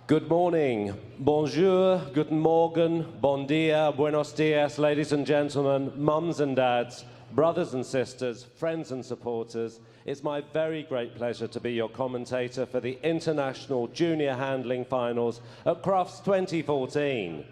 Good morning, bonjour, guten morgen, bon dia, buenos dias, ladies and gentlemen, mums and dads, brothers and sisters, friends and supporters. It's my very great pleasure to be your commentator for the International Junior Handling Finals at Crufts 2014.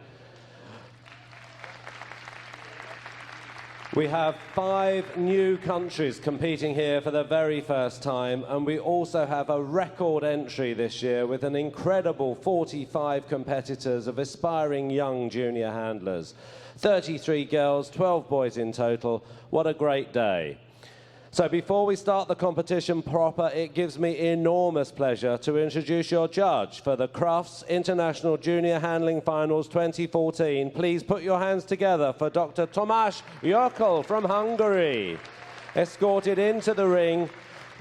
We have 5 new countries competing here for the very first time, and we also have a record entry this year with an incredible 45 competitors of aspiring young junior handlers. 33 girls, 12 boys in total. What a great day. So before we start the competition proper, it gives me enormous pleasure to introduce your judge for the Crufts International Junior Handling Finals 2014. Please put your hands together for Dr. Tomasz Jokl from Hungary, escorted into the ring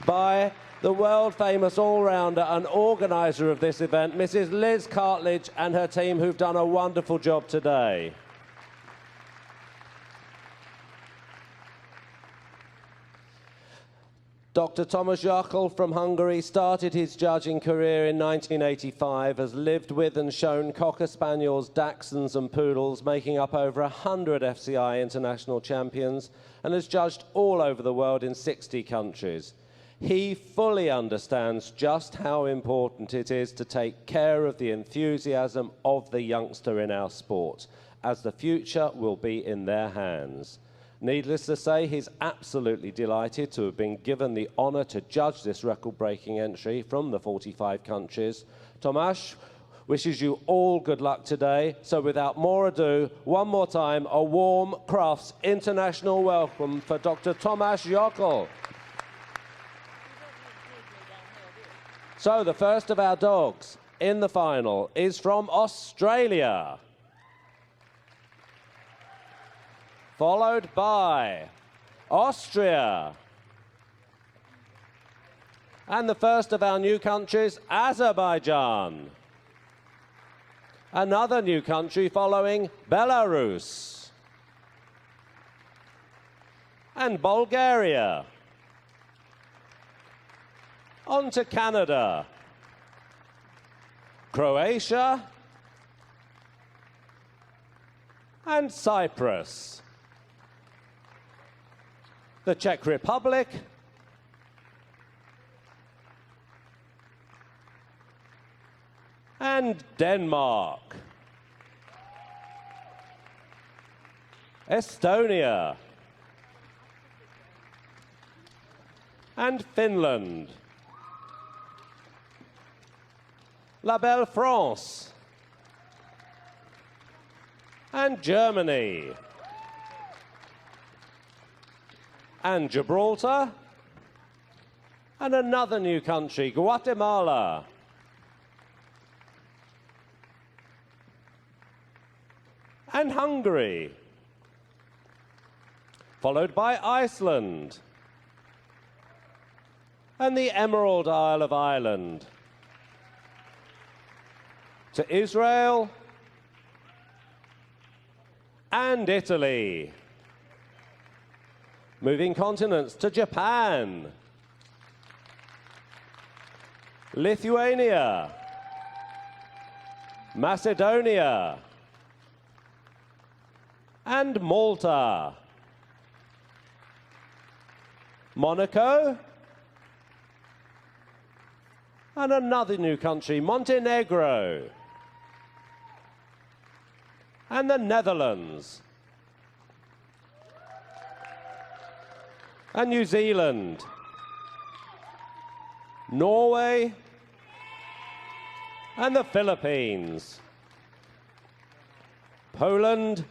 by the world-famous all-rounder and organizer of this event, Mrs. Liz Cartledge, and her team, who've done a wonderful job today. Dr. Tomasz Jokl from Hungary started his judging career in 1985, has lived with and shown Cocker Spaniels, Dachshunds and Poodles, making up over 100 FCI international champions, and has judged all over the world in 60 countries. He fully understands just how important it is to take care of the enthusiasm of the youngster in our sport, as the future will be in their hands. Needless to say, he's absolutely delighted to have been given the honour to judge this record-breaking entry from the 45 countries. Tomasz wishes you all good luck today. So without more ado, one more time, a warm Crufts international welcome for Dr. Tomasz Jokl. So the first of our dogs in the final is from Australia, followed by Austria. And the first of our new countries, Azerbaijan. Another new country following, Belarus. And Bulgaria. On to Canada. Croatia. And Cyprus. The Czech Republic, and Denmark, Estonia, and Finland, La Belle France, and Germany, and Gibraltar, and another new country, Guatemala. And Hungary, followed by Iceland, and the Emerald Isle of Ireland, to Israel, and Italy. Moving continents to Japan, Lithuania, Macedonia, and Malta, Monaco, and another new country, Montenegro, and the Netherlands, and New Zealand, Norway, and the Philippines, Poland,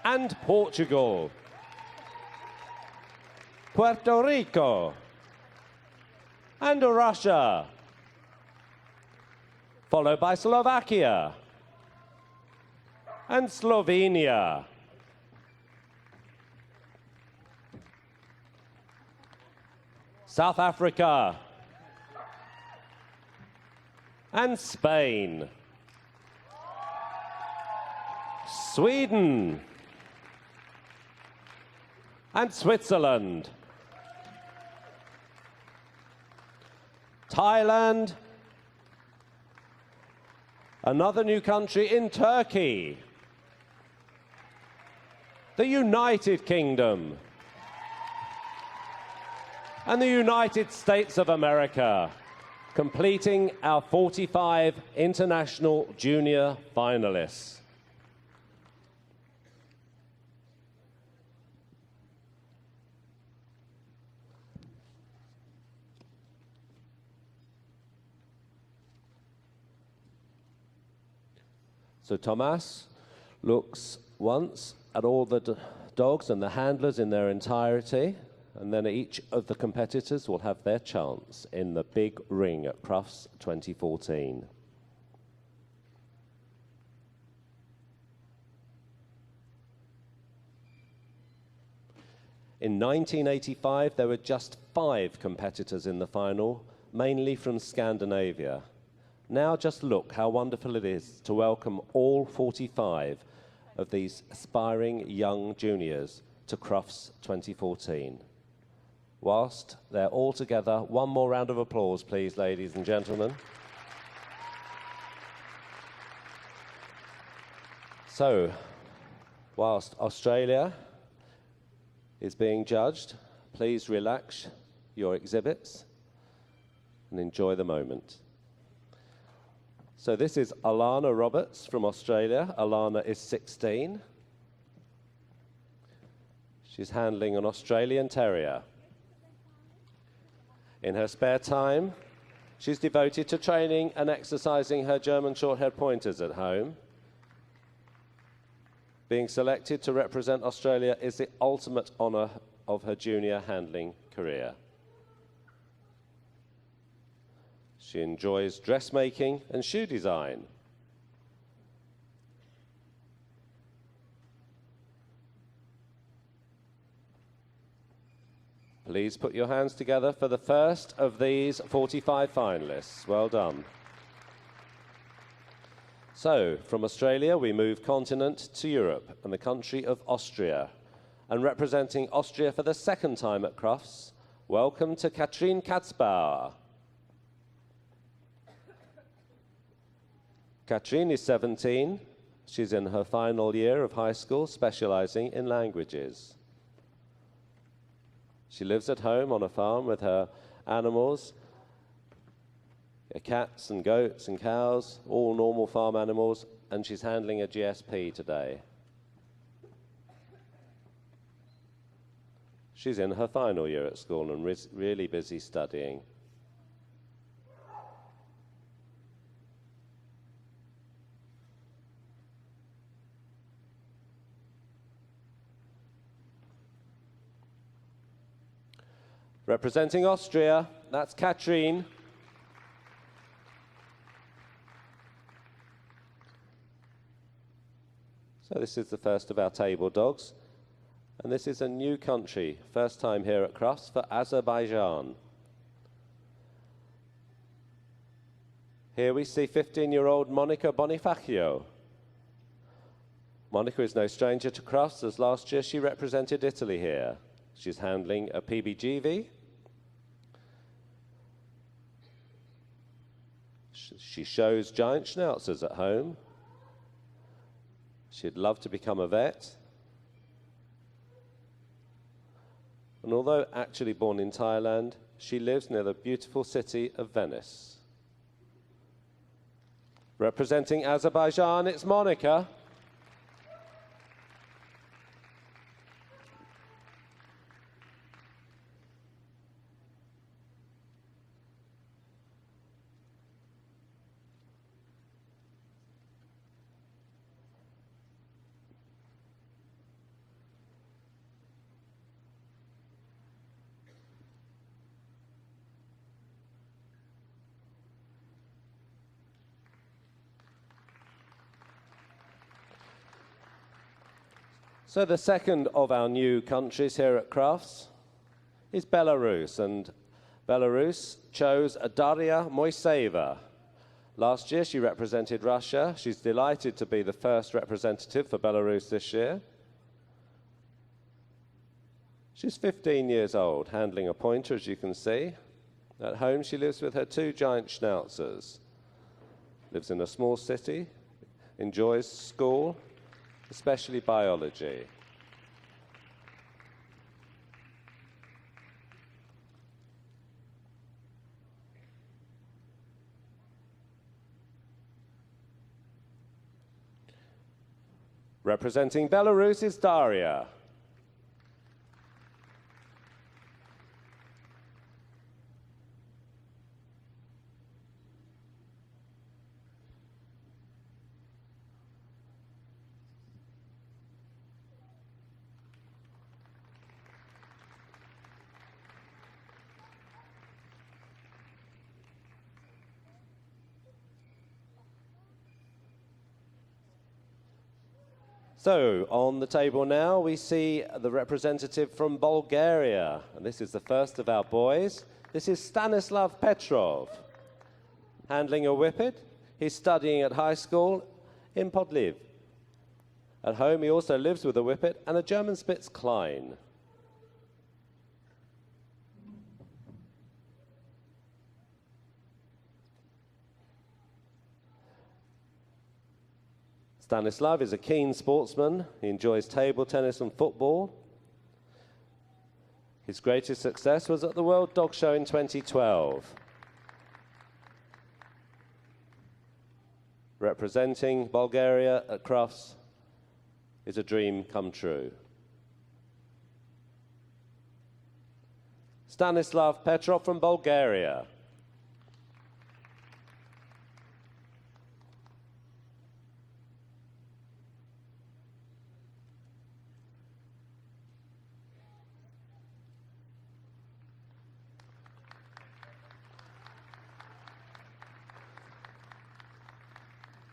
and Portugal, Puerto Rico, and Russia, followed by Slovakia, and Slovenia, South Africa, and Spain, Sweden, and Switzerland, Thailand, Another new country in Turkey. The United Kingdom. And the United States of America, completing our 45 international junior finalists. So Thomas looks once at all the dogs and the handlers in their entirety, and then each of the competitors will have their chance in the big ring at Crufts 2014. In 1985, there were just 5 competitors in the final, mainly from Scandinavia. Now just look how wonderful it is to welcome all 45 of these aspiring young juniors to Crufts 2014. Whilst they're all together, one more round of applause, please, ladies and gentlemen. So, whilst Australia is being judged, please relax your exhibits and enjoy the moment. So this is Alana Roberts from Australia. Alana is 16. She's handling an Australian Terrier. In her spare time, she's devoted to training and exercising her German Shorthair Pointers at home. Being selected to represent Australia is the ultimate honour of her junior handling career. She enjoys dressmaking and shoe design. Please put your hands together for the first of these 45 finalists. Well done. So, from Australia, we move continent to Europe and the country of Austria. And representing Austria for the second time at Crufts, welcome to Katrin Katzbauer. Katrin is 17. She's in her final year of high school, specializing in languages. She lives at home on a farm with her animals, cats and goats and cows, all normal farm animals, and she's handling a GSP today. She's in her final year at school and really busy studying. Representing Austria, that's Katrin. So this is the first of our table dogs. And this is a new country, first time here at Crufts, for Azerbaijan. Here we see 15-year-old Monica Bonifacio. Monica is no stranger to Crufts, as last year she represented Italy here. She's handling a PBGV. She shows giant schnauzers at home. She'd love to become a vet. And although actually born in Thailand, she lives near the beautiful city of Venice. Representing Azerbaijan, it's Monica. So the second of our new countries here at Crufts is Belarus, and Belarus chose Daria Moiseva. Last year she represented Russia. She's delighted to be the first representative for Belarus this year. She's 15 years old, handling a pointer, as you can see. At home she lives with her 2 giant schnauzers. lives in a small city, enjoys school, especially biology. Representing Belarus is Daria. So, on the table now, we see the representative from Bulgaria. And this is the first of our boys. This is Stanislav Petrov. Handling a whippet. He's studying at high school in Podliv. At home, he also lives with a whippet and a German Spitz Klein. Stanislav is a keen sportsman. He enjoys table tennis and football. His greatest success was at the World Dog Show in 2012. Representing Bulgaria at Crufts is a dream come true. Stanislav Petrov from Bulgaria.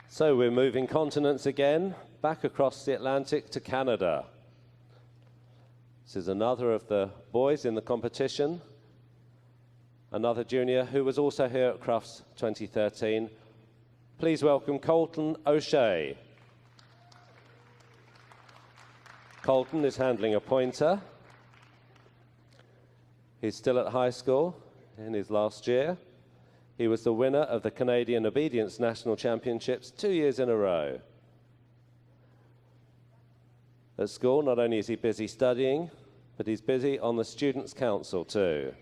So we're moving continents again, back across the Atlantic to Canada. This is another of the boys in the competition, another junior who was also here at Crufts 2013. Please welcome Colton O'Shea. Colton is handling a pointer. He's still at high school in his last year. He was the winner of the Canadian Obedience National Championships 2 years in a row. At school, not only is he busy studying, but he's busy on the Students' Council too.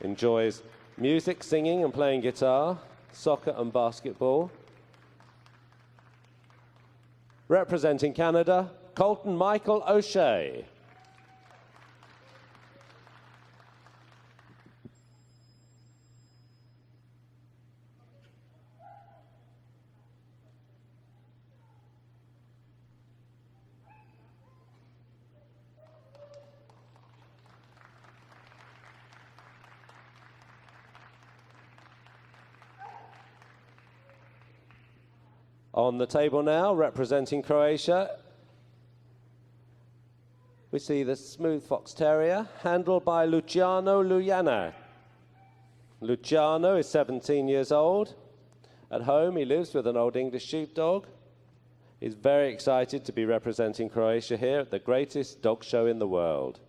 Enjoys music, singing and playing guitar, soccer and basketball. Representing Canada, Colton Michael O'Shea. On the table now, representing Croatia, we see the Smooth Fox Terrier, handled by Luciano Lujanak. Luciano is 17 years old. At home, he lives with an Old English sheepdog. He's very excited to be representing Croatia here at the greatest dog show in the world.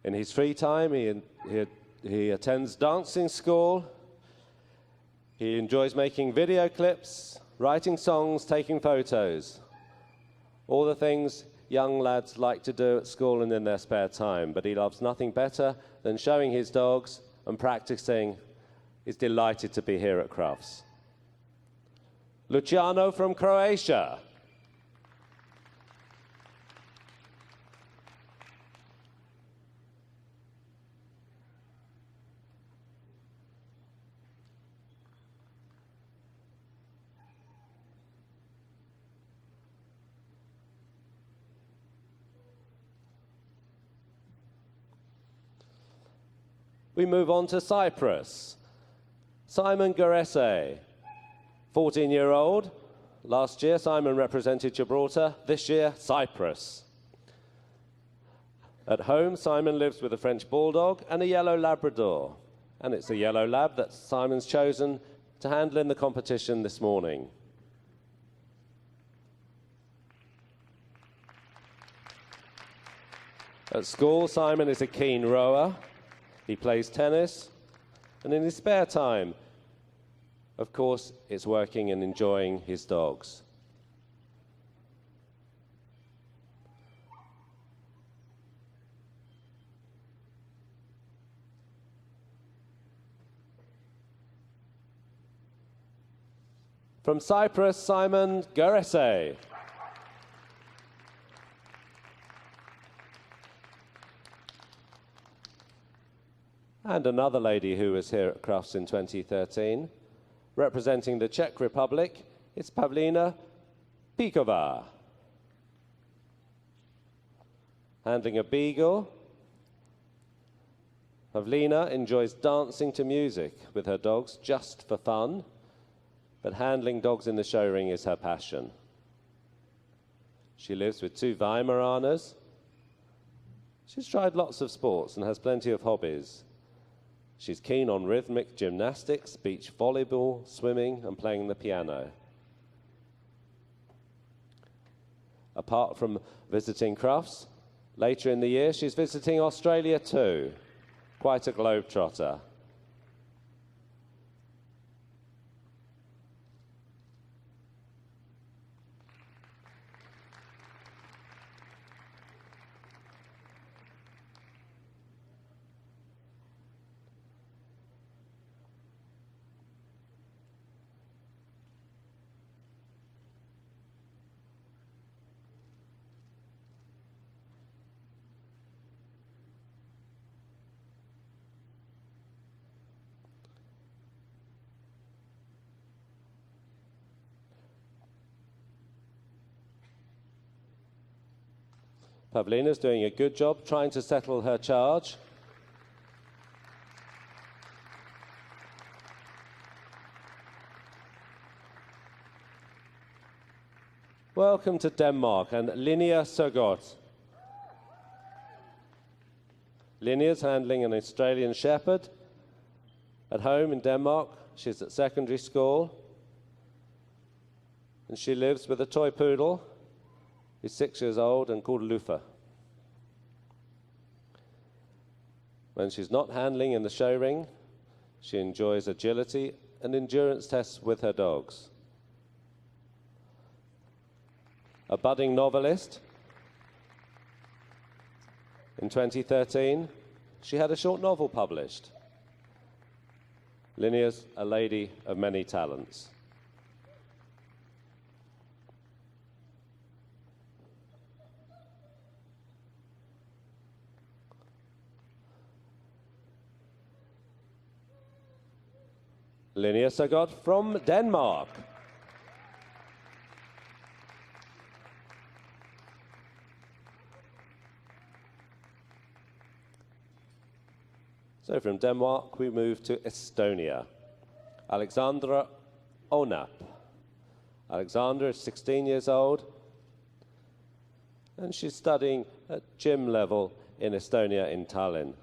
In his free time, he attends dancing school. He enjoys making video clips, writing songs, taking photos. All the things young lads like to do at school and in their spare time, but he loves nothing better than showing his dogs and practicing. He's delighted to be here at Crufts. Luciano from Croatia. We move on to Cyprus. Simon Garese, 14-year-old. Last year, Simon represented Gibraltar. This year, Cyprus. At home, Simon lives with a French Bulldog and a yellow Labrador. And it's a yellow Lab that Simon's chosen to handle in the competition this morning. At school, Simon is a keen rower. He plays tennis, and in his spare time, of course, it's working and enjoying his dogs. From Cyprus, Simon Garese. And another lady who was here at Crufts in 2013. Representing the Czech Republic, it's Pavlina Píková. Handling a beagle, Pavlina enjoys dancing to music with her dogs just for fun, but handling dogs in the show ring is her passion. She lives with 2 Weimaraners. She's tried lots of sports and has plenty of hobbies. She's keen on rhythmic gymnastics, beach volleyball, swimming, and playing the piano. Apart from visiting Crufts, later in the year she's visiting Australia too. Quite a globetrotter. Pavlina's doing a good job trying to settle her charge. Welcome to Denmark and Linnea Søgaard. Linnea's handling an Australian Shepherd. At home in Denmark, she's at secondary school. And she lives with a toy poodle. He's 6 years old and called Lufa. When she's not handling in the show ring, she enjoys agility and endurance tests with her dogs. A budding novelist. In 2013, she had a short novel published. Linnea's a lady of many talents. Linnea Søgaard from Denmark. So from Denmark, we move to Estonia. Alexandra Onap. Alexandra is 16 years old, and she's studying at gym level in Estonia in Tallinn.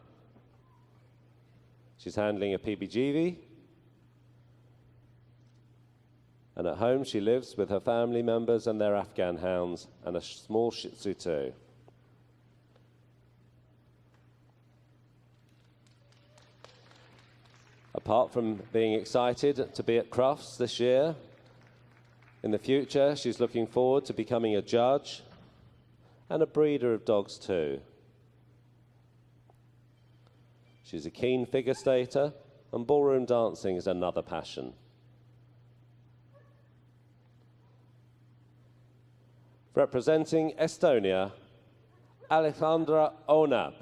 She's handling a PBGV, and at home she lives with her family members and their Afghan hounds and a small Shih Tzu too. Apart from being excited to be at Crufts this year, in the future she's looking forward to becoming a judge and a breeder of dogs too. She's a keen figure skater, and ballroom dancing is another passion. Representing Estonia, Alexandra Onap.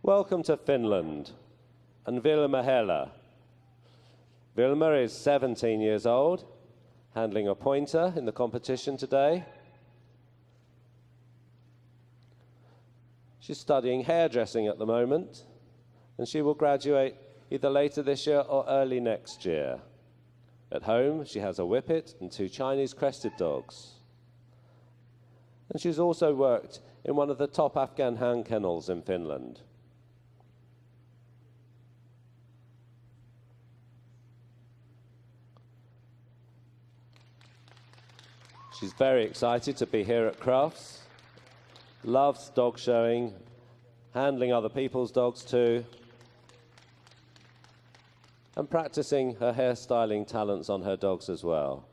Welcome to Finland and Vilma Heller. Vilma is 17 years old, handling a pointer in the competition today. She's studying hairdressing at the moment, and she will graduate either later this year or early next year. At home, she has a Whippet and 2 Chinese crested dogs. And she's also worked in one of the top Afghan hand kennels in Finland. She's very excited to be here at Crufts, loves dog showing, handling other people's dogs too, and practicing her hairstyling talents on her dogs as well.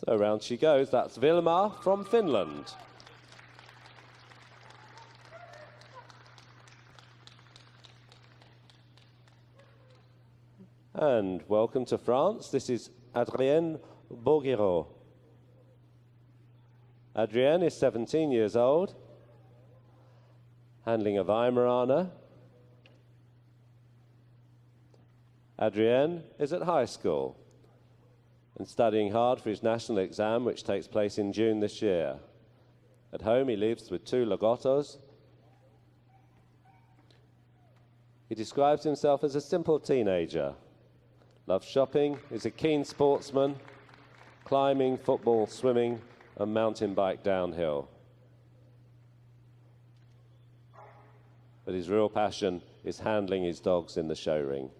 So round she goes. That's Vilma from Finland. And welcome to France. This is Adrienne Bourguereau. Adrienne is 17 years old, handling a Weimaraner. Adrienne is at high school and studying hard for his national exam, which takes place in June this year. At home, he lives with 2 Lagottos. He describes himself as a simple teenager. Loves shopping, is a keen sportsman, climbing, football, swimming, and mountain bike downhill. But his real passion is handling his dogs in the show ring.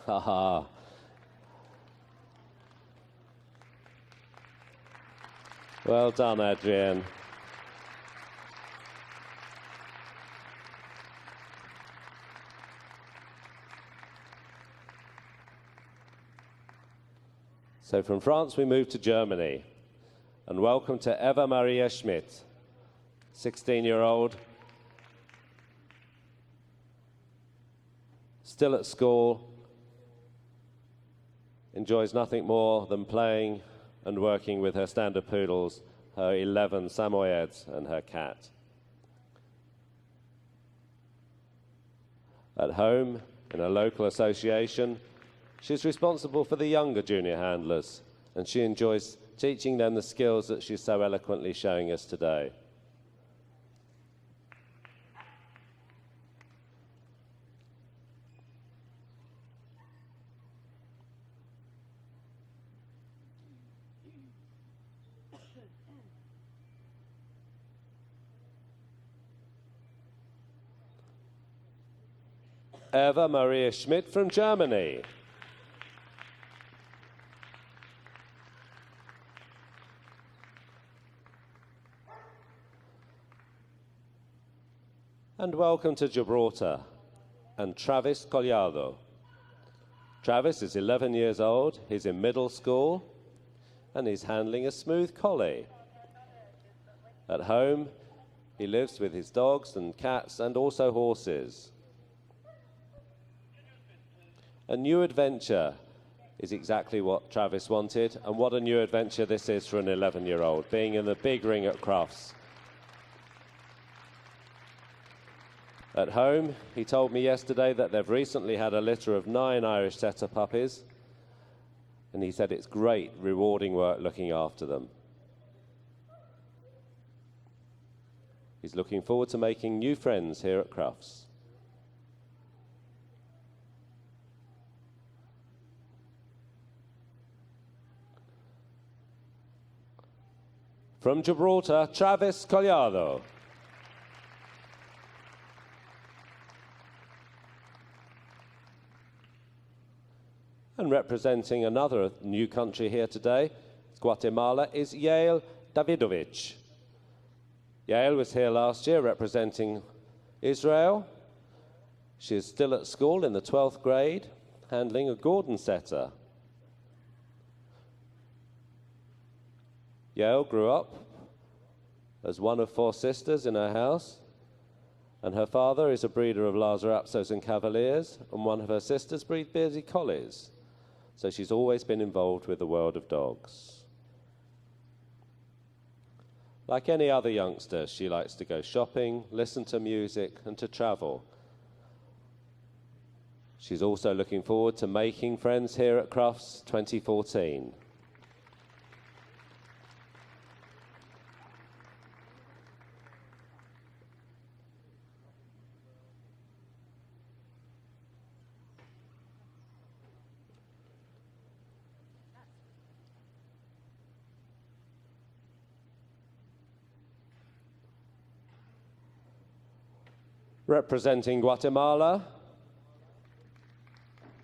Haha. Well done, Adrienne. So from France, we move to Germany. And welcome to Eva Maria Schmidt, 16-year-old, still at school, enjoys nothing more than playing and working with her standard poodles, her 11 Samoyeds and her cat. At home, in a local association, she's responsible for the younger junior handlers, and she enjoys teaching them the skills that she's so eloquently showing us today. Eva Maria Schmidt from Germany. And welcome to Gibraltar and Travis Collado. Travis is 11 years old, he's in middle school, and he's handling a smooth collie. At home, he lives with his dogs and cats and also horses. A new adventure is exactly what Travis wanted, and what a new adventure this is for an 11-year-old, being in the big ring at Crufts. At home, he told me yesterday that they've recently had a litter of 9 Irish setter puppies, and he said it's great, rewarding work looking after them. He's looking forward to making new friends here at Crufts. From Gibraltar, Travis Collado. And representing another new country here today, Guatemala, is Yael Davidovich. Yael was here last year representing Israel. She is still at school in the 12th grade, handling a Gordon setter. Yael grew up as one of 4 sisters in her house, and her father is a breeder of Lhasa and Cavaliers, and one of her sisters breed bearded collies. So she's always been involved with the world of dogs. Like any other youngster, she likes to go shopping, listen to music, and to travel. She's also looking forward to making friends here at Crufts 2014. Representing Guatemala,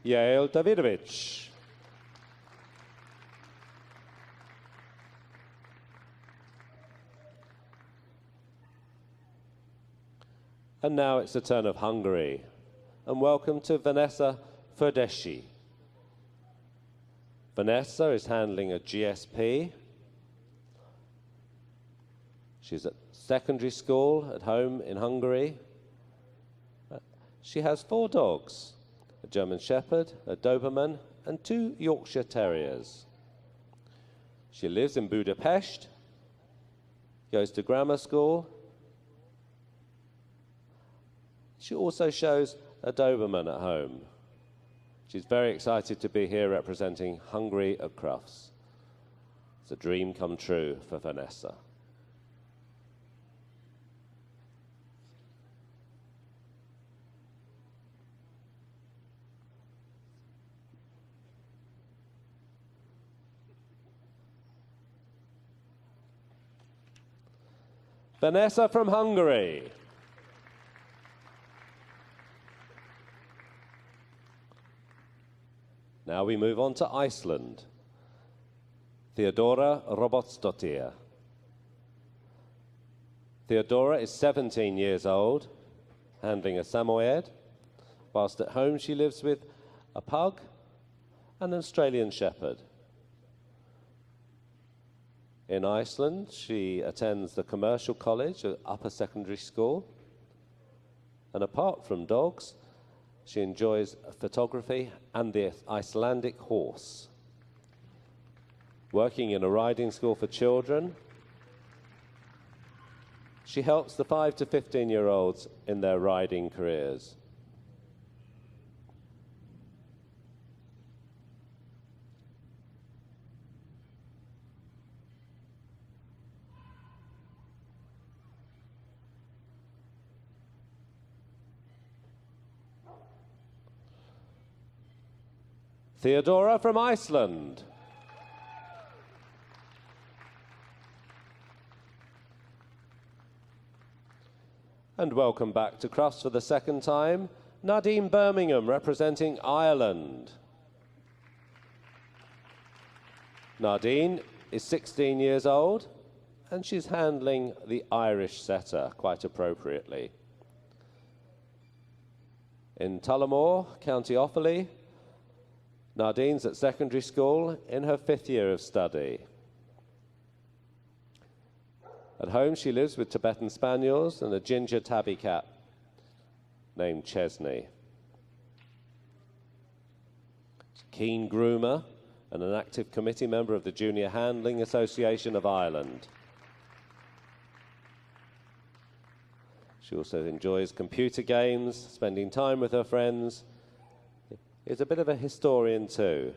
Yael Davidovich. And now it's the turn of Hungary. And welcome to Vanessa Ferdeshi. Vanessa is handling a GSP. She's at secondary school at home in Hungary. She has 4 dogs, a German Shepherd, a Doberman, and 2 Yorkshire Terriers. She lives in Budapest, goes to grammar school. She also shows a Doberman at home. She's very excited to be here representing Hungary at Crufts. It's a dream come true for Vanessa. Vanessa from Hungary. Now we move on to Iceland. Theodora Robotsdottir. Theodora is 17 years old, handling a Samoyed, whilst at home she lives with a pug and an Australian Shepherd. In Iceland, she attends the commercial college at upper secondary school. And apart from dogs, she enjoys photography and the Icelandic horse. Working in a riding school for children, she helps the 5 to 15-year-olds in their riding careers. Theodora from Iceland. And welcome back to Crufts for the second time, Nadine Birmingham representing Ireland. Nadine is 16 years old and she's handling the Irish setter quite appropriately. In Tullamore, County Offaly, Nadine's at secondary school in her 5th year of study. At home, she lives with Tibetan Spaniels and a ginger tabby cat named Chesney. She's a keen groomer and an active committee member of the Junior Handling Association of Ireland. She also enjoys computer games, spending time with her friends. Is a bit of a historian too.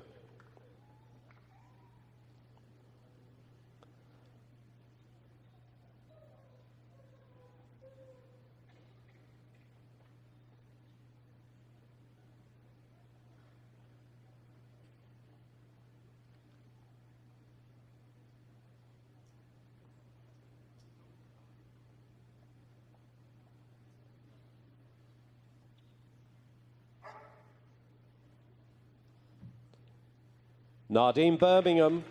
Nadine Birmingham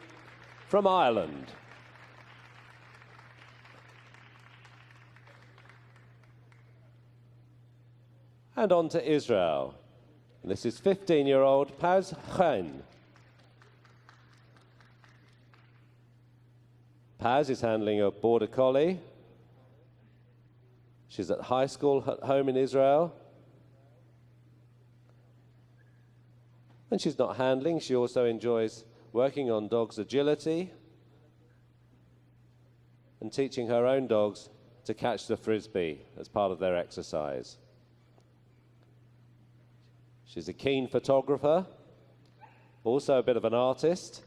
from Ireland. And on to Israel. And this is 15-year-old Paz Chen. Paz is handling a border collie. She's at high school at home in Israel. When she's not handling, she also enjoys working on dogs' agility and teaching her own dogs to catch the frisbee as part of their exercise. She's a keen photographer, also a bit of an artist,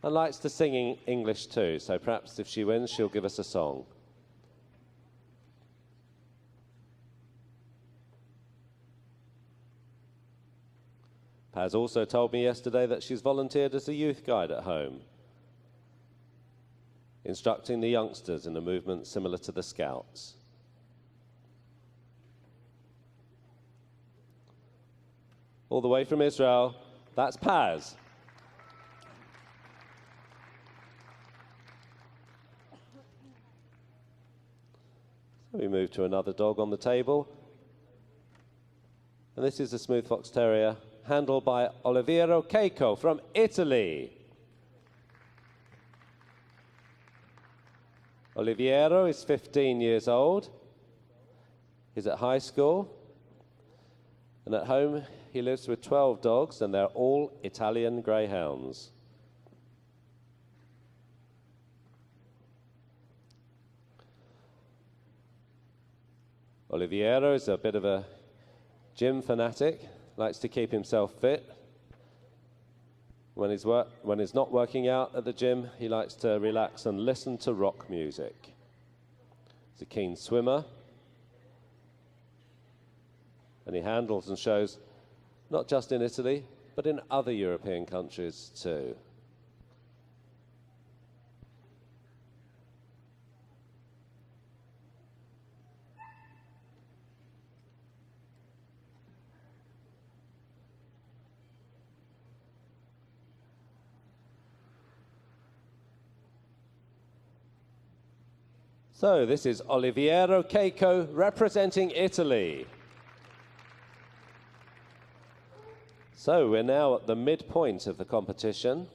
and likes to sing in English too, so perhaps if she wins, she'll give us a song. Paz also told me yesterday that she's volunteered as a youth guide at home, instructing the youngsters in a movement similar to the Scouts. All the way from Israel, that's Paz. So we move to another dog on the table. And this is a Smooth Fox Terrier, handled by Oliviero Keiko from Italy. Oliviero is 15 years old. He's at high school. And at home, he lives with 12 dogs, and they're all Italian greyhounds. Oliviero is a bit of a gym fanatic, likes to keep himself fit. When he's not working out at the gym, he likes to relax and listen to rock music. He's a keen swimmer. And he handles and shows not just in Italy, but in other European countries too. So this is Oliviero Keiko representing Italy. So we're now at the midpoint of the competition.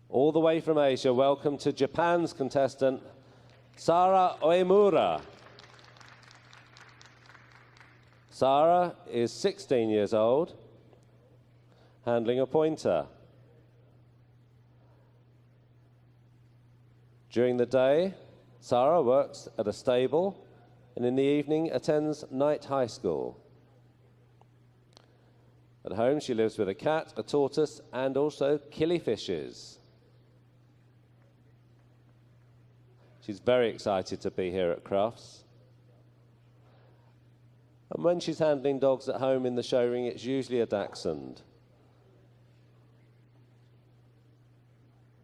All the way from Asia, welcome to Japan's contestant, Sara Oemura. Sara is 16 years old, handling a pointer. During the day, Sara works at a stable, and in the evening attends night high school. At home, she lives with a cat, a tortoise, and also killifishes. She's very excited to be here at Crufts. And when she's handling dogs at home in the show ring, it's usually a dachshund.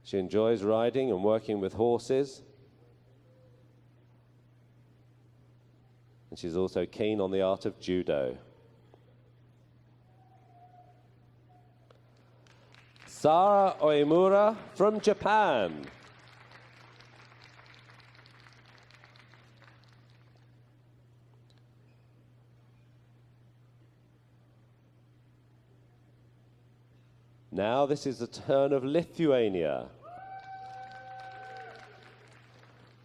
She enjoys riding and working with horses. And she's also keen on the art of judo. Sara Oemura from Japan. Now this is the turn of Lithuania.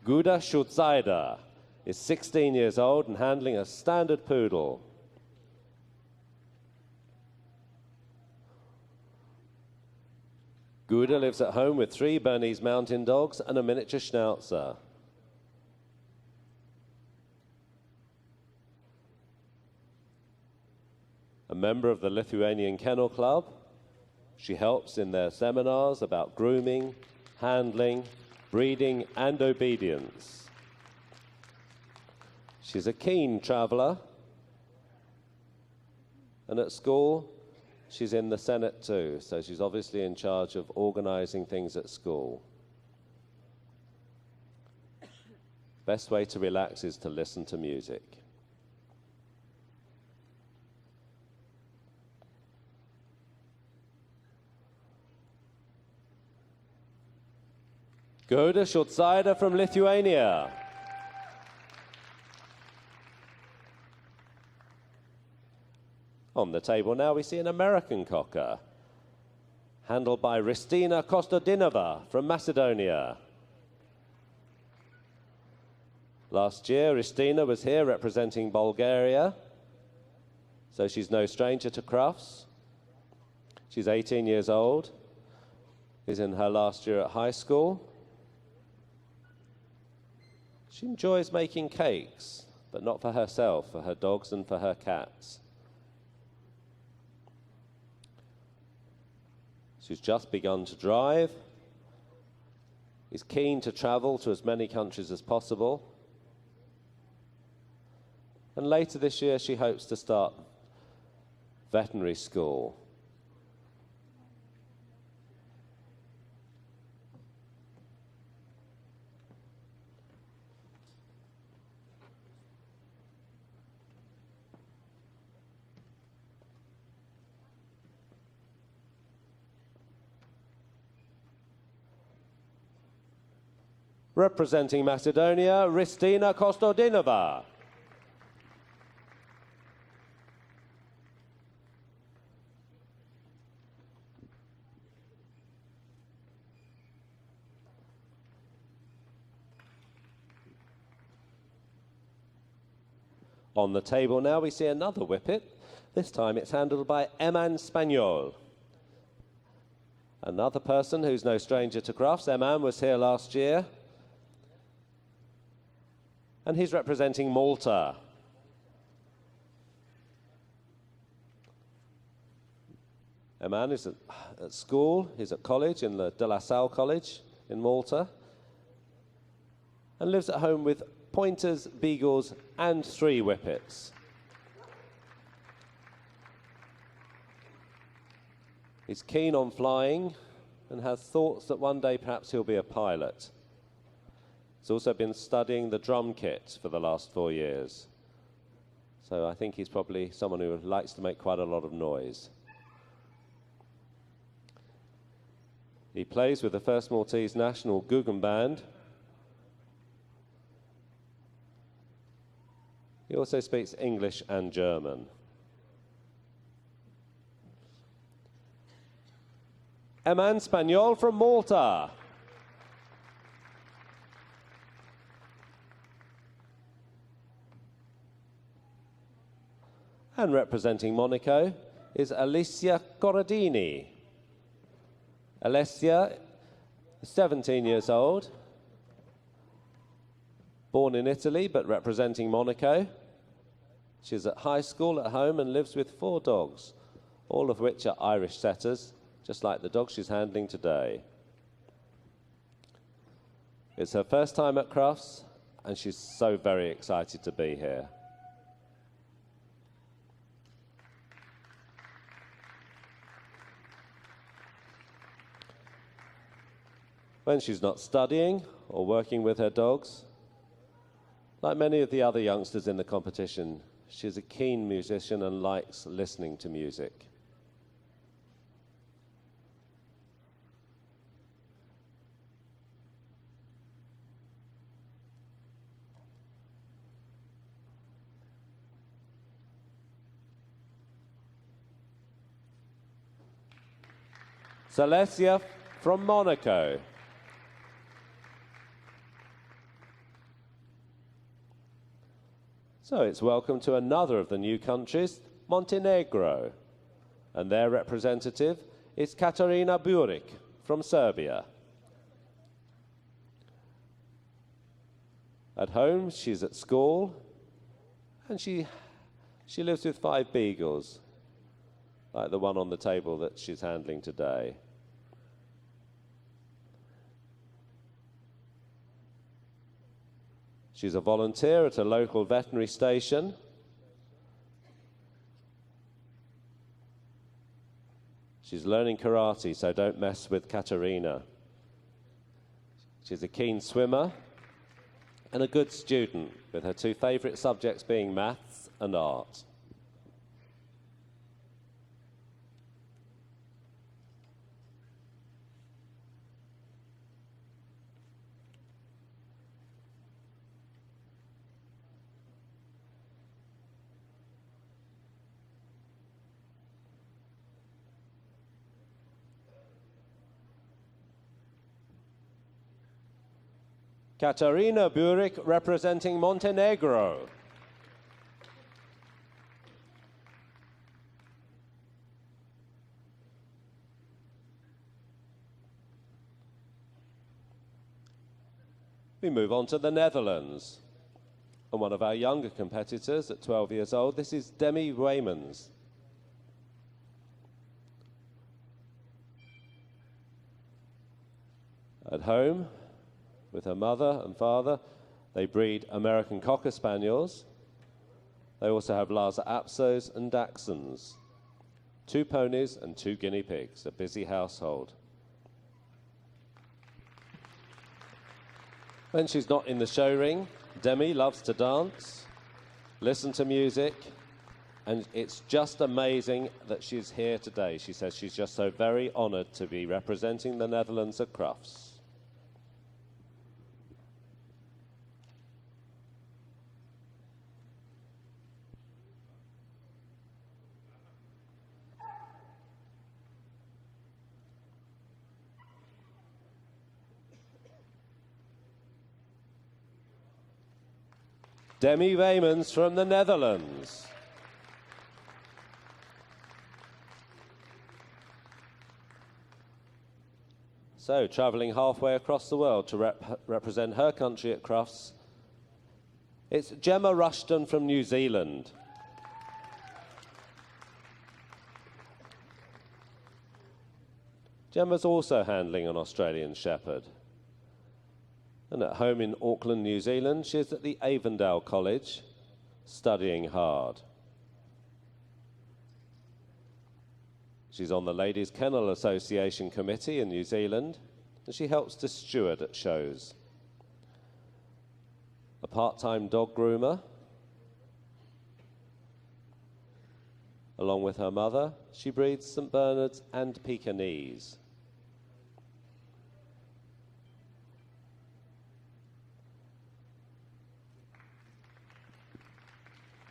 Guda Shutzaida is 16 years old and handling a standard poodle. Guda lives at home with 3 Bernese Mountain Dogs and a miniature Schnauzer. A member of the Lithuanian Kennel Club, she helps in their seminars about grooming, handling, breeding, and obedience. She's a keen traveler, and at school, she's in the Senate too, so she's obviously in charge of organizing things at school. Best way to relax is to listen to music. Goda Shotzaida from Lithuania. On the table now we see an American cocker, handled by Ristina Kostadinova from Macedonia. Last year, Ristina was here representing Bulgaria, so she's no stranger to Crufts. She's 18 years old, is in her last year at high school. She enjoys making cakes, but not for herself, for her dogs and for her cats. She's just begun to drive, is keen to travel to as many countries as possible. And later this year, she hopes to start veterinary school. Representing Macedonia, Ristina Kostadinova. On the table now we see another whippet. This time it's handled by Eman Spaniol. Another person who's no stranger to Crufts. Eman was here last year. And he's representing Malta. Eman is at school, he's at college in the De La Salle College in Malta, and lives at home with pointers, beagles, and 3 whippets. He's keen on flying and has thoughts that one day perhaps he'll be a pilot. He's also been studying the drum kit for the last 4 years. So I think he's probably someone who likes to make quite a lot of noise. He plays with the First Maltese National Guggen Band. He also speaks English and German. Eman Spaniol from Malta. And representing Monaco is Alicia Corradini. Alessia, 17 years old, born in Italy but representing Monaco. She's at high school at home and lives with 4 dogs, all of which are Irish setters, just like the dog she's handling today. It's her first time at Crufts and she's so very excited to be here. When she's not studying or working with her dogs, like many of the other youngsters in the competition, she's a keen musician and likes listening to music. Celestia from Monaco. So it's welcome to another of the new countries, Montenegro. And their representative is Katarina Buric from Serbia. At home, she's at school, and she lives with 5 beagles, like the one on the table that she's handling today. She's a volunteer at a local veterinary station. She's learning karate, so don't mess with Katerina. She's a keen swimmer and a good student, with her 2 favourite subjects being maths and art. Katarina Buric representing Montenegro. We move on to the Netherlands. And one of our younger competitors at 12 years old, this is Demi Waymans. At home, with her mother and father, they breed American Cocker Spaniels. They also have Lhasa Apsos and Dachshunds. 2 ponies and 2 guinea pigs, a busy household. When she's not in the show ring, Demi loves to dance, listen to music, and it's just amazing that she's here today. She says she's just so very honoured to be representing the Netherlands at Crufts. Demi Waymans from the Netherlands. So, travelling halfway across the world to represent her country at Crufts, it's Gemma Rushton from New Zealand. Gemma's also handling an Australian Shepherd. And at home in Auckland, New Zealand, she's at the Avondale College, studying hard. She's on the Ladies Kennel Association Committee in New Zealand, and she helps to steward at shows. A part-time dog groomer. Along with her mother, she breeds St. Bernards and Pekingese.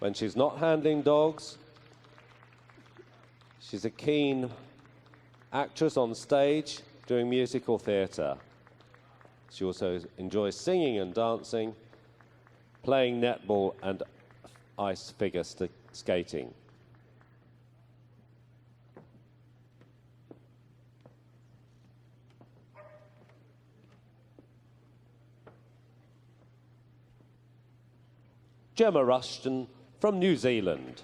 When she's not handling dogs, she's a keen actress on stage doing musical theatre. She also enjoys singing and dancing, playing netball and ice figure skating. Gemma Rushton from New Zealand.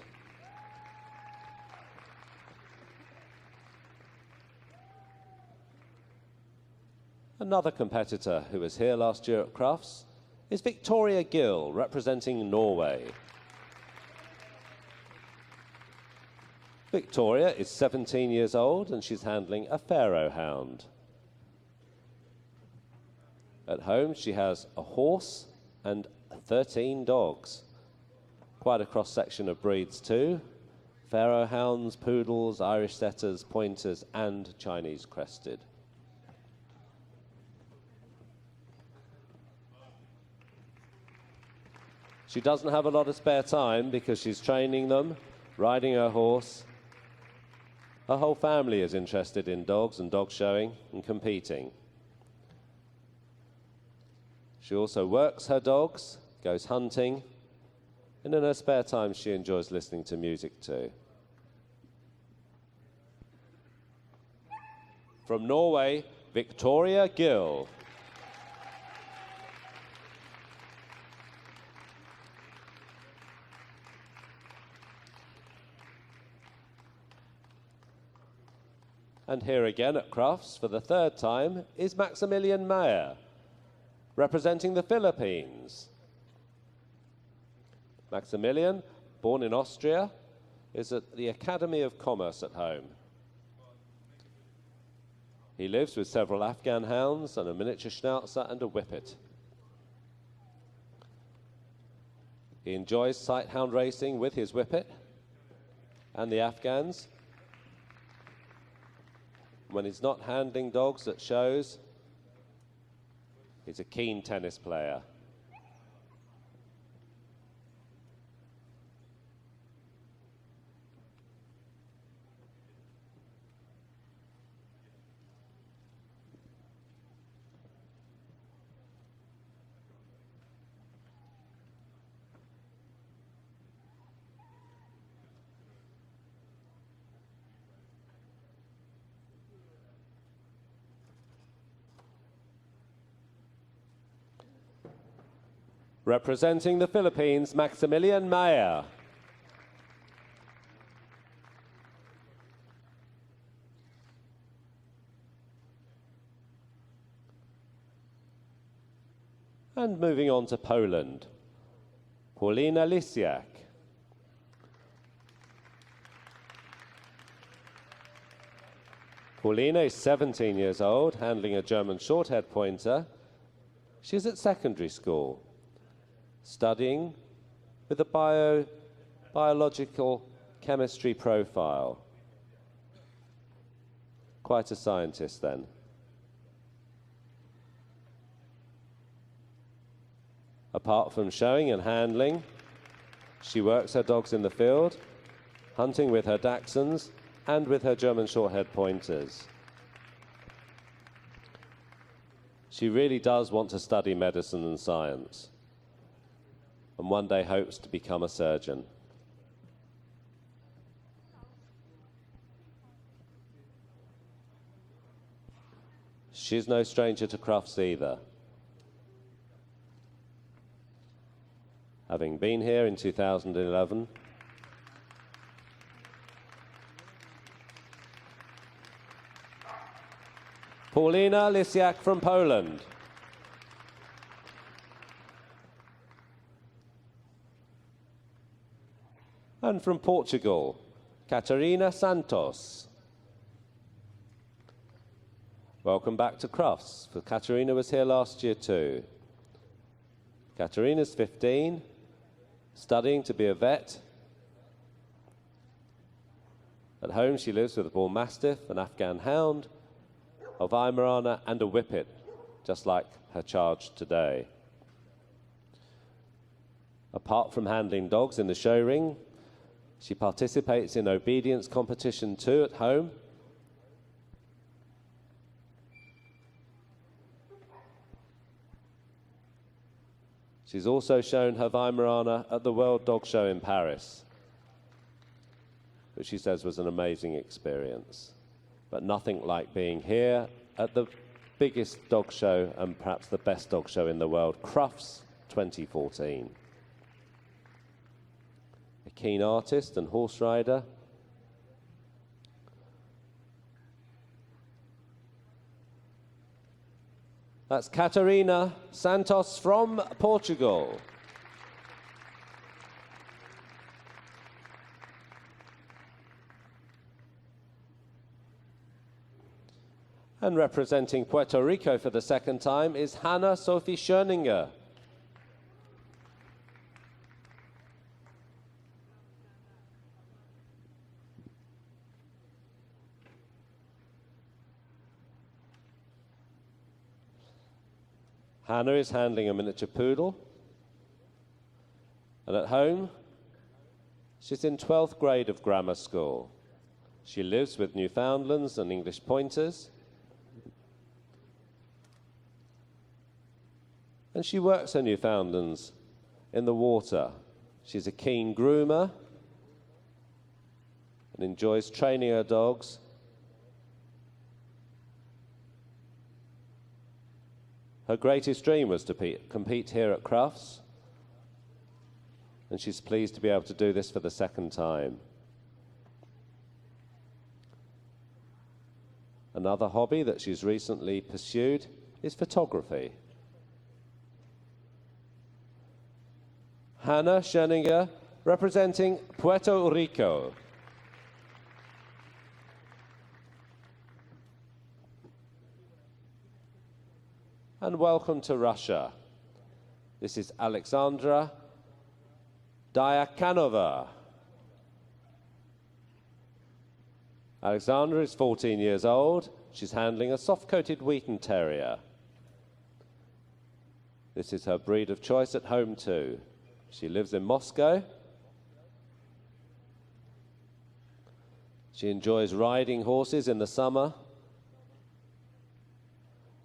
Another competitor who was here last year at Crufts is Victoria Gill, representing Norway. Victoria is 17 years old and she's handling a Pharaoh hound. At home she has a horse and 13 dogs. Quite a cross-section of breeds too. Pharaoh hounds, poodles, Irish setters, pointers and Chinese crested. She doesn't have a lot of spare time because she's training them, riding her horse. Her whole family is interested in dogs and dog showing and competing. She also works her dogs, goes hunting, and in her spare time she enjoys listening to music too. From Norway, Victoria Gill. And here again at Crufts for the 3rd time is Maximilian Mayer, representing the Philippines. Maximilian, born in Austria, is at the Academy of Commerce at home. He lives with several Afghan hounds and a miniature Schnauzer and a Whippet. He enjoys sight hound racing with his Whippet and the Afghans. When he's not handling dogs at shows, he's a keen tennis player. Representing the Philippines, Maximilian Mayer. And moving on to Poland, Paulina Lisiak. Paulina is 17 years old, handling a German short-haired pointer. She's at secondary school, studying with a biological chemistry profile. Quite a scientist then. Apart from showing and handling, she works her dogs in the field, hunting with her Dachshunds and with her German short-haired pointers. She really does want to study medicine and science, and one day hopes to become a surgeon. She's no stranger to Crufts either, having been here in 2011. Paulina Lisiak from Poland. And from Portugal, Catarina Santos. Welcome back to Crufts, for Catarina was here last year too. Catarina's 15, studying to be a vet. At home she lives with a bull mastiff, an Afghan hound, a Weimaraner and a Whippet, just like her charge today. Apart from handling dogs in the show ring, she participates in obedience competition too at home. She's also shown her Weimaraner at the World Dog Show in Paris, which she says was an amazing experience. But nothing like being here at the biggest dog show and perhaps the best dog show in the world, Crufts 2014. A keen artist and horse rider. That's Catarina Santos from Portugal. And representing Puerto Rico for the second time is Hannah Sophie Schoeninger. Hannah is handling a miniature poodle. And at home, she's in 12th grade of grammar school. She lives with Newfoundlands and English pointers. And she works her Newfoundlands in the water. She's a keen groomer and enjoys training her dogs. Her greatest dream was to compete here at Crufts, and she's pleased to be able to do this for the second time. Another hobby that she's recently pursued is photography. Hannah Schoeninger, representing Puerto Rico. And welcome to Russia. This is Alexandra Diakonova. Alexandra is 14 years old. She's handling a soft-coated Wheaton Terrier. This is her breed of choice at home too. She lives in Moscow. She enjoys riding horses in the summer.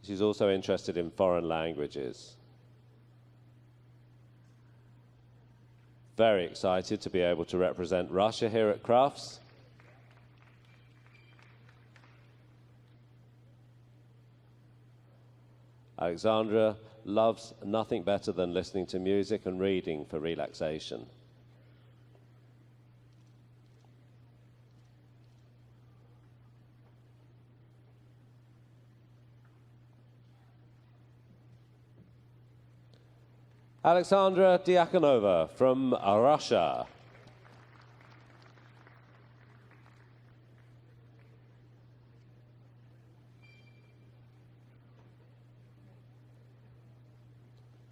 She's also interested in foreign languages. Very excited to be able to represent Russia here at Crufts. Alexandra loves nothing better than listening to music and reading for relaxation. Alexandra Diakonova from Russia.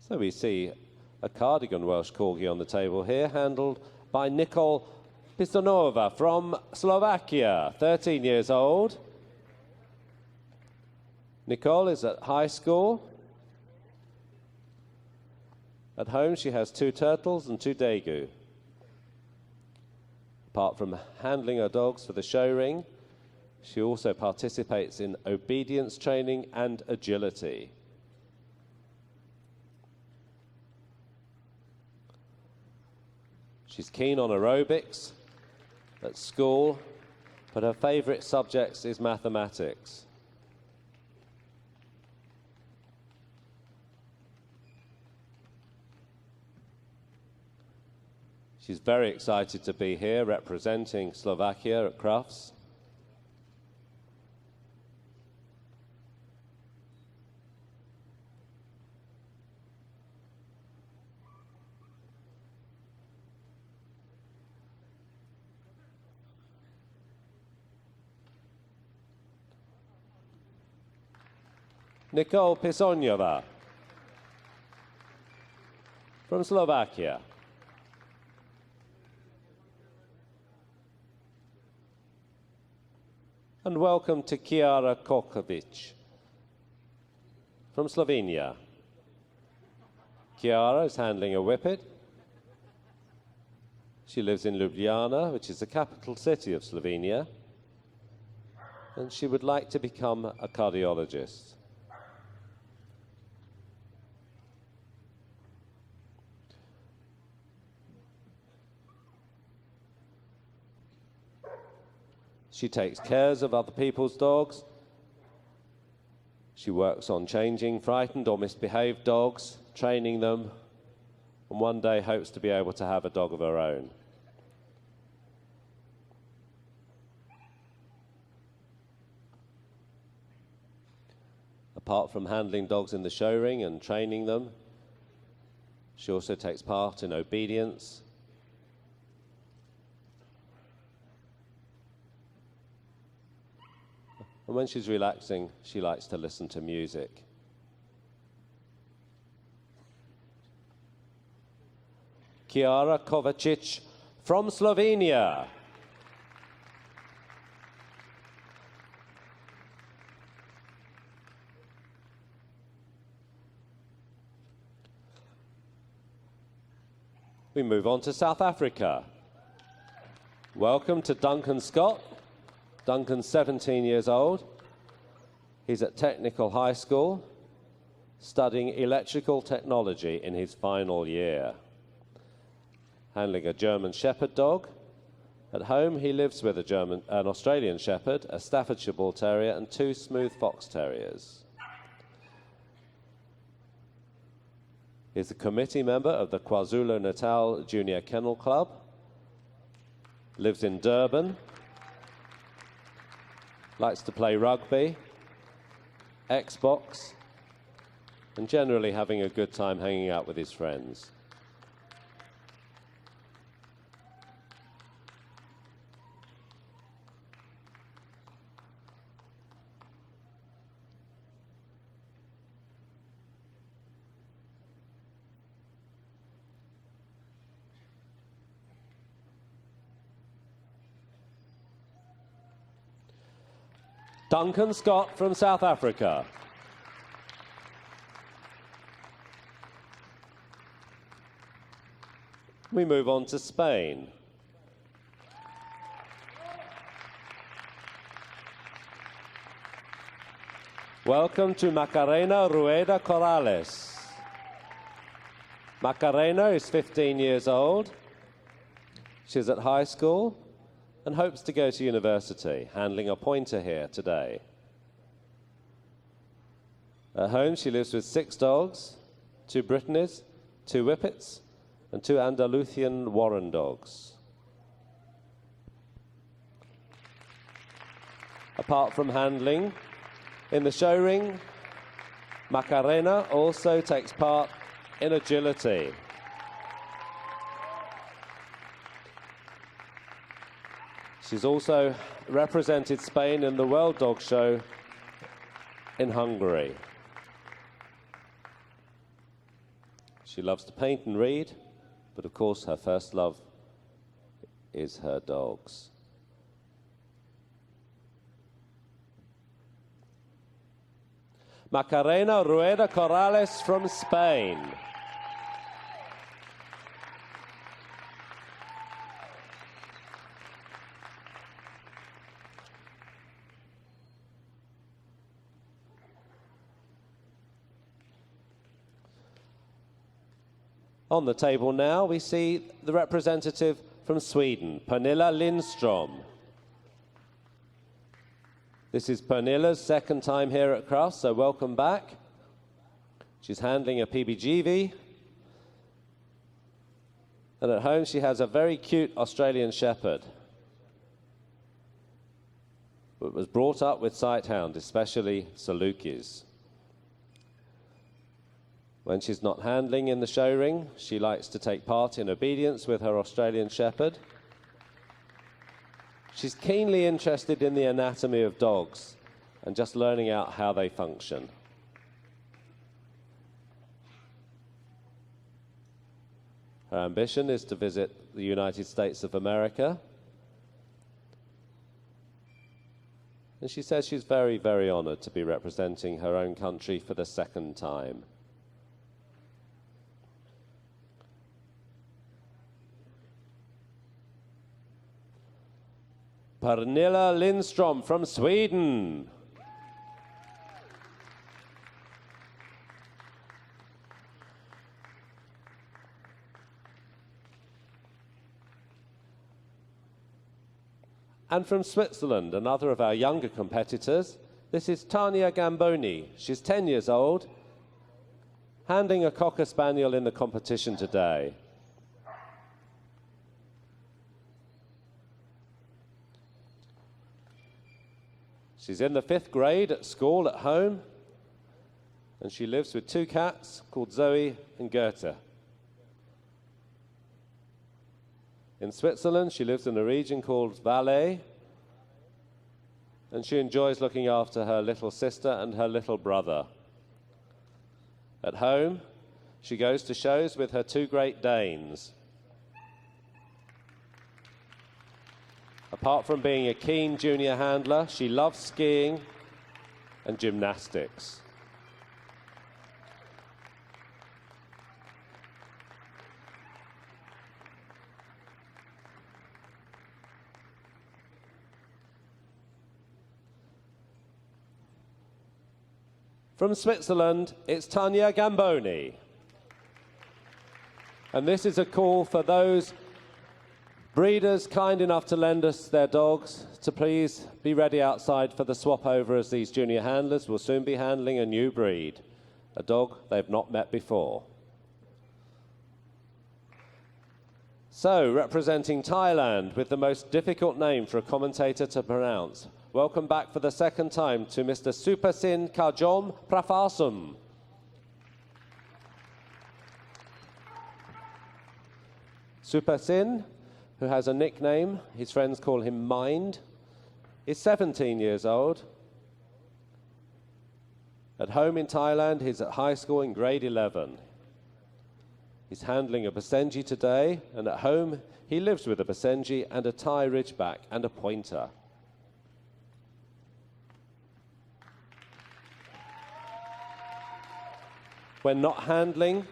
So we see a cardigan Welsh Corgi on the table here, handled by Nicole Pistonova from Slovakia, 13 years old. Nicole is at high school. At home, she has 2 turtles and 2 daegu. Apart from handling her dogs for the show ring, she also participates in obedience training and agility. She's keen on aerobics at school, but her favorite subject is mathematics. She's very excited to be here representing Slovakia at Crufts. Nicole Pisonova from Slovakia. And welcome to Kiara Kokovic from Slovenia. Kiara is handling a whippet. She lives in Ljubljana, which is the capital city of Slovenia, and she would like to become a cardiologist. She takes cares of other people's dogs. She works on changing frightened or misbehaved dogs, training them, and one day hopes to be able to have a dog of her own. Apart from handling dogs in the show ring and training them, she also takes part in obedience, and when she's relaxing, she likes to listen to music. Kiara Kovacic from Slovenia. We move on to South Africa. Welcome to Duncan Scott. Duncan's 17 years old. He's at Technical High School, studying electrical technology in his final year. Handling a German Shepherd dog. At home, he lives with an Australian Shepherd, a Staffordshire Bull Terrier, and 2 smooth fox terriers. He's a committee member of the KwaZulu-Natal Junior Kennel Club. Lives in Durban. Likes to play rugby, Xbox, and generally having a good time hanging out with his friends. Duncan Scott from South Africa. We move on to Spain. Welcome to Macarena Rueda Corrales. Macarena is 15 years old. She's at high school and hopes to go to university, handling a pointer here today. At home, she lives with 6 dogs, 2 Brittany's, 2 Whippets, and 2 Andalusian Warren dogs. Apart from handling, in the show ring, Macarena also takes part in agility. She's also represented Spain in the World Dog Show in Hungary. She loves to paint and read, but of course her first love is her dogs. Macarena Rueda Corrales from Spain. On the table now, we see the representative from Sweden, Pernilla Lindström. This is Pernilla's second time here at Crufts, so welcome back. She's handling a PBGV. And at home, she has a very cute Australian Shepherd. But was brought up with Sighthound, especially Salukis. When she's not handling in the show ring, she likes to take part in obedience with her Australian Shepherd. She's keenly interested in the anatomy of dogs and just learning out how they function. Her ambition is to visit the United States of America. And she says she's very, very honored to be representing her own country for the second time. Pernilla Lindström from Sweden. And from Switzerland, another of our younger competitors, this is Tania Gamboni. She's 10 years old, handling a Cocker Spaniel in the competition today. She's in the 5th grade at school at home, and she lives with 2 cats called Zoe and Goethe. In Switzerland, she lives in a region called Valais, and she enjoys looking after her little sister and her little brother. At home, she goes to shows with her 2 Great Danes. Apart from being a keen junior handler, she loves skiing and gymnastics. From Switzerland, it's Tania Gamboni. And this is a call for those breeders kind enough to lend us their dogs to please be ready outside for the swap over, as these junior handlers will soon be handling a new breed, a dog they've not met before. So, representing Thailand with the most difficult name for a commentator to pronounce, welcome back for the second time to Mr. Supasin Kajom Prafasum. Supasin, who has a nickname, his friends call him Mind, is 17 years old. At home in Thailand, he's at high school in grade 11. He's handling a Basenji today, and at home, he lives with a Basenji and a Thai Ridgeback and a Pointer. When not handling,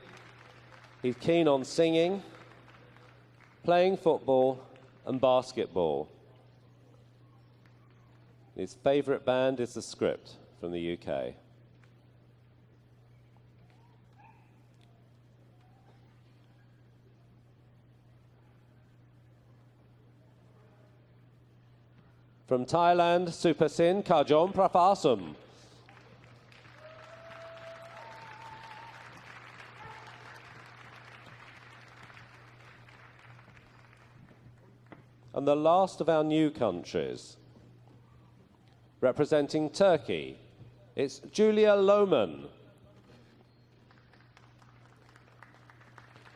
he's keen on singing, playing football and basketball. His favourite band is The Script from the UK. From Thailand, Supasin Kajom Prafasum. And the last of our new countries, representing Turkey, it's Julia Lohmann.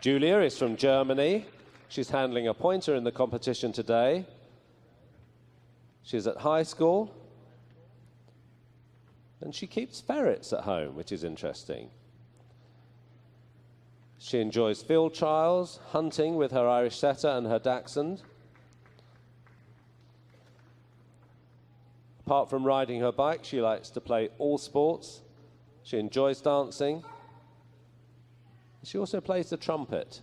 Julia is from Germany. She's handling a pointer in the competition today. She's at high school. And she keeps ferrets at home, which is interesting. She enjoys field trials, hunting with her Irish setter and her dachshund. Apart from riding her bike, she likes to play all sports. She enjoys dancing. She also plays the trumpet.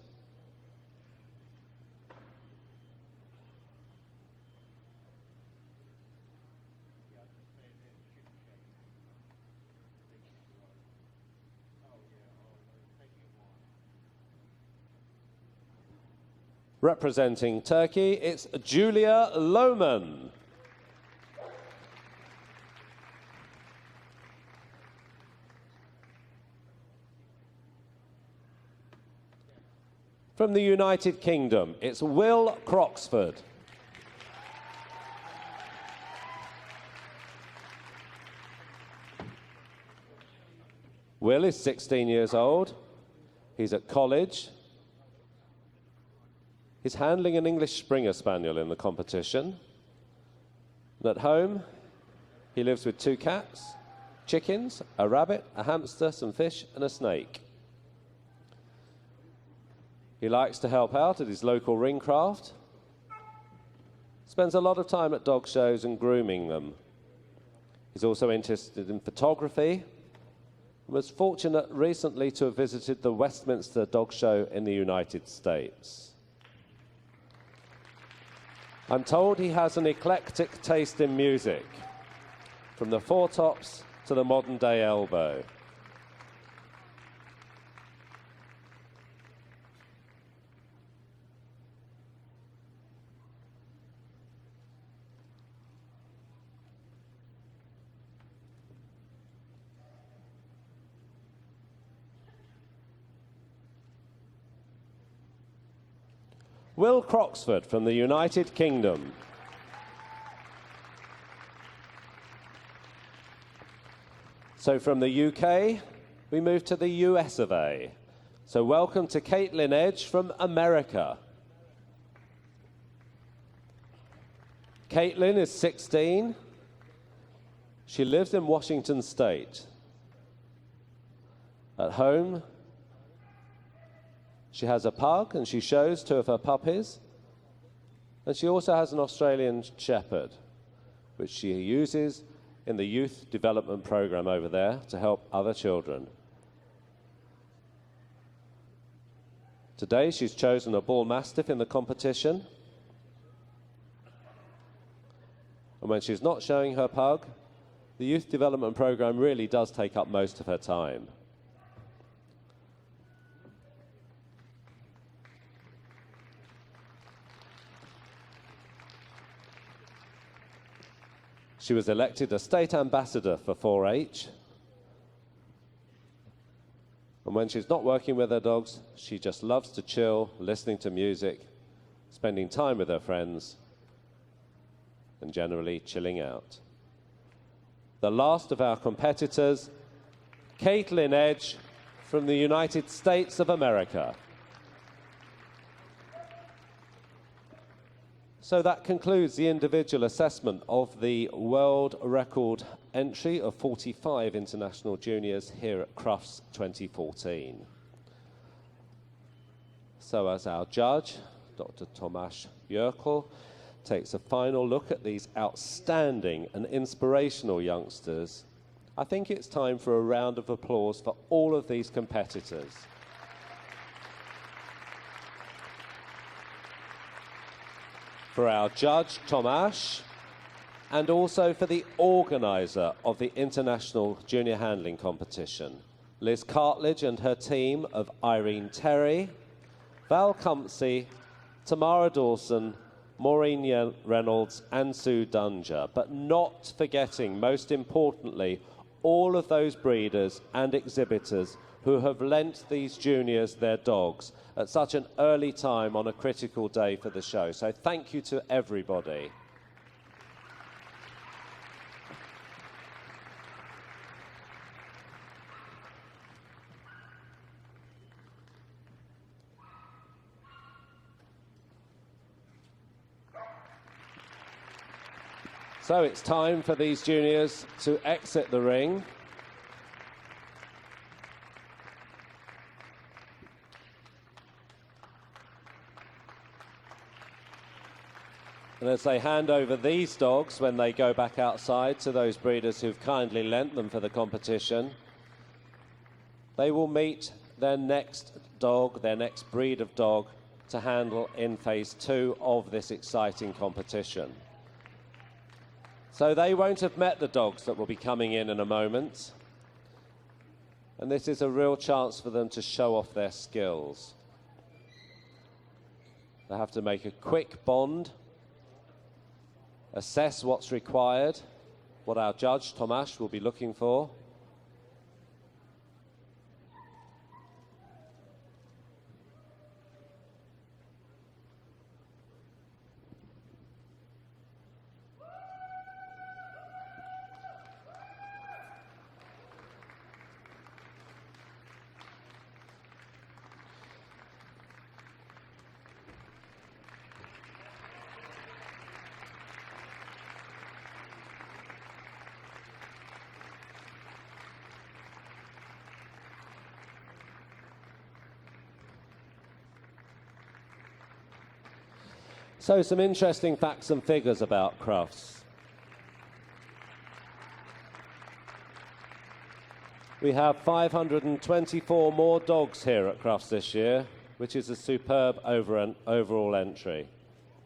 Representing Turkey, it's Julia Lohmann. From the United Kingdom, it's Will Croxford. Will is 16 years old. He's at college. He's handling an English Springer Spaniel in the competition. And at home, he lives with 2 cats, chickens, a rabbit, a hamster, some fish, and a snake. He likes to help out at his local ring craft. Spends a lot of time at dog shows and grooming them. He's also interested in photography and was fortunate recently to have visited the Westminster Dog Show in the United States. I'm told he has an eclectic taste in music, from the Four Tops to the modern-day elbow. Will Croxford from the United Kingdom. So from the UK, we move to the US of A. So welcome to Caitlin Edge from America. Caitlin is 16. She lives in Washington State. At home, she has a pug, and she shows 2 of her puppies. And she also has an Australian Shepherd, which she uses in the youth development program over there to help other children. Today, she's chosen a Bull Mastiff in the competition. And when she's not showing her pug, the youth development program really does take up most of her time. She was elected a state ambassador for 4-H. And when she's not working with her dogs, she just loves to chill, listening to music, spending time with her friends, and generally chilling out. The last of our competitors, Caitlin Edge from the United States of America. So that concludes the individual assessment of the world record entry of 45 international juniors here at Crufts 2014. So as our judge, Dr. Tomasz Jurkel, takes a final look at these outstanding and inspirational youngsters, I think it's time for a round of applause for all of these competitors. For our judge, Tomasz, and also for the organizer of the International Junior Handling Competition, Liz Cartledge and her team of Irene Terry, Val Cumpsey, Tamara Dawson, Maureen Reynolds and Sue Dunger, but not forgetting, most importantly, all of those breeders and exhibitors who have lent these juniors their dogs at such an early time on a critical day for the show. So thank you to everybody. So it's time for these juniors to exit the ring. And as they hand over these dogs when they go back outside to those breeders who've kindly lent them for the competition, they will meet their next dog, their next breed of dog to handle in phase 2 of this exciting competition. So they won't have met the dogs that will be coming in a moment. And this is a real chance for them to show off their skills. They have to make a quick bond, assess what's required, what our judge, Tomasz, will be looking for. So some interesting facts and figures about Crufts. We have 524 more dogs here at Crufts this year, which is a superb overall entry.